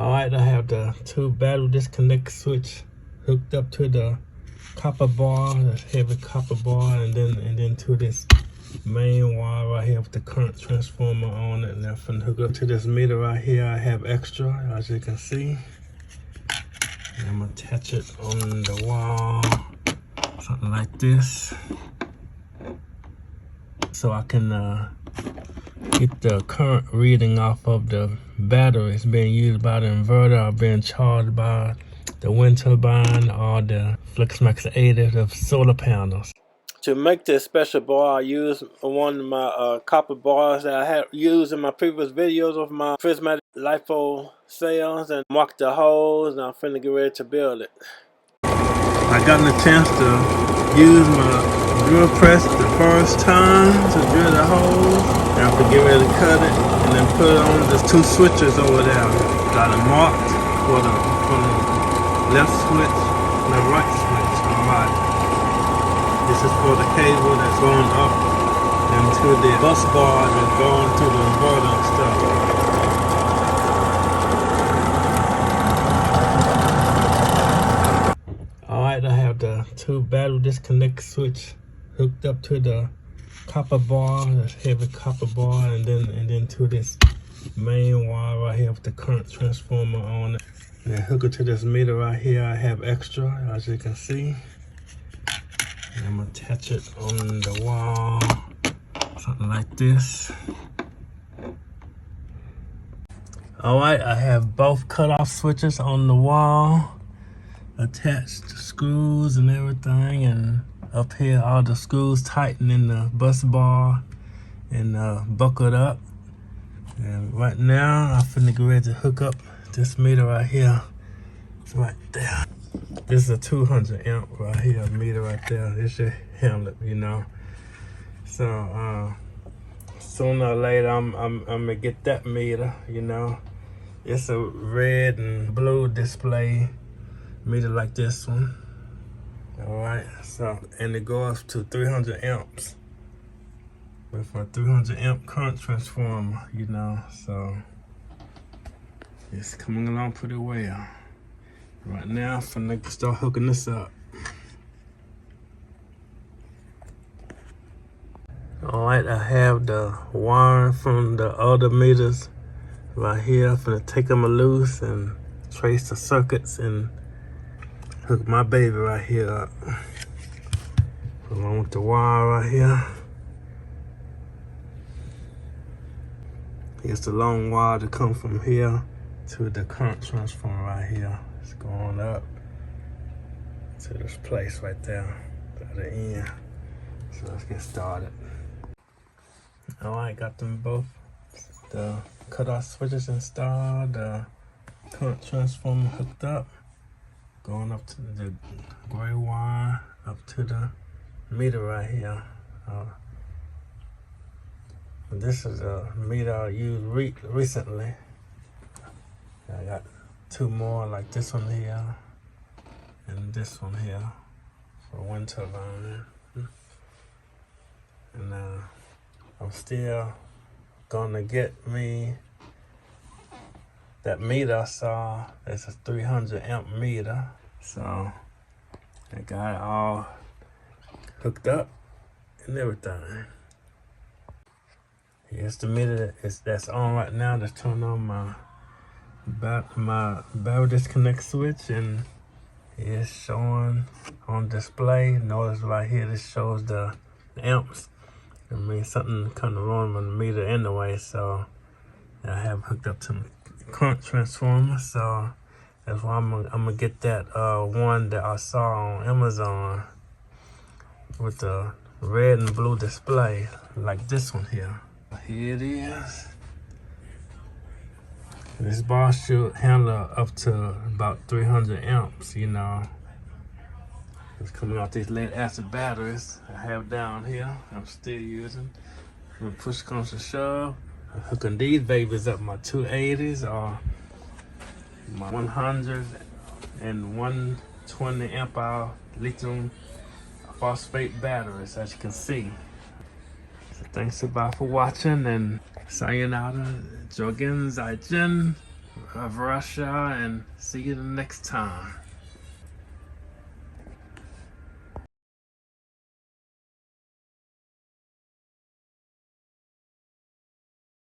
Alright, I have the two battery disconnect switch hooked up to the copper bar, the heavy copper bar, and then to this main wire right here with the current transformer on it. And I'm finna hook up to this meter right here. I have extra, as you can see. And I'm gonna attach it on the wall, something like this, so I can get the current reading off of the batteries being used by the inverter or being charged by the wind turbine or the FlexMax 80 of solar panels. To make this special bar, I use one of my copper bars that I had used in my previous videos of my prismatic LiFo cells, and mark the holes, and I'm finna get ready to build it. I gotten a chance to use my drill press the first time to drill the holes. I have to get ready to cut it and then put it on the two switches over there. Got it marked for the left switch and the right switch. Alright. This is for the cable that's going up into the bus bar that's going to the inverter and stuff. Alright, I have the two battery disconnect switch hooked up to the copper bar, the heavy copper bar, and then to this main wire right here with the current transformer on it. And then hook it to this meter right here. I have extra, as you can see. And I'm gonna attach it on the wall, something like this. Alright, I have both cutoff switches on the wall, attached screws and everything, and up here all the screws tighten in the bus bar and buckled up. And right now I'm finna get ready to hook up this meter right here. It's right there. This is a 200 amp right here, meter right there. This should handle it, you know. So sooner or later I'm gonna get that meter, you know. It's a red and blue display meter like this one. Alright, so, and it goes to 300 amps with a 300 amp current transformer, you know. So it's coming along pretty well. Right now, I'm finna start hooking this up. Alright, I have the wire from the other meters right here. I'm finna take them loose and trace the circuits and hook my baby right here up. Along with the wire right here. Here's the long wire to come from here to the current transformer right here. It's going up to this place right there at the end. So let's get started. Alright, got them both. The cutoff switches installed, the current transformer hooked up. Going up to the gray wire, up to the meter right here. This is a meter I used recently. I got two more like this one here and this one here for wind turbine. And I'm still gonna get me that meter I saw. It's a 300 amp meter. So I got it all hooked up and everything. Here's the meter that's on right now. Let's turn on my battery disconnect switch, and it's showing on display. Notice right here, this shows the amps. I mean, something kind of wrong with the meter anyway, so I have hooked up to the current transformer. So that's why I'm gonna get that one that I saw on Amazon with the red and blue display, like this one here. Here it is. This bar should handle up to about 300 amps, you know. It's coming off these lead acid batteries I have down here. I'm still using. When push comes to shove, I'm hooking these babies up, my 280s or my 100 and 120 amp hour lithium phosphate batteries, as you can see. So thanks a lot for watching, and sayonara, Jogen Zaijin. of Russia, and see you the next time.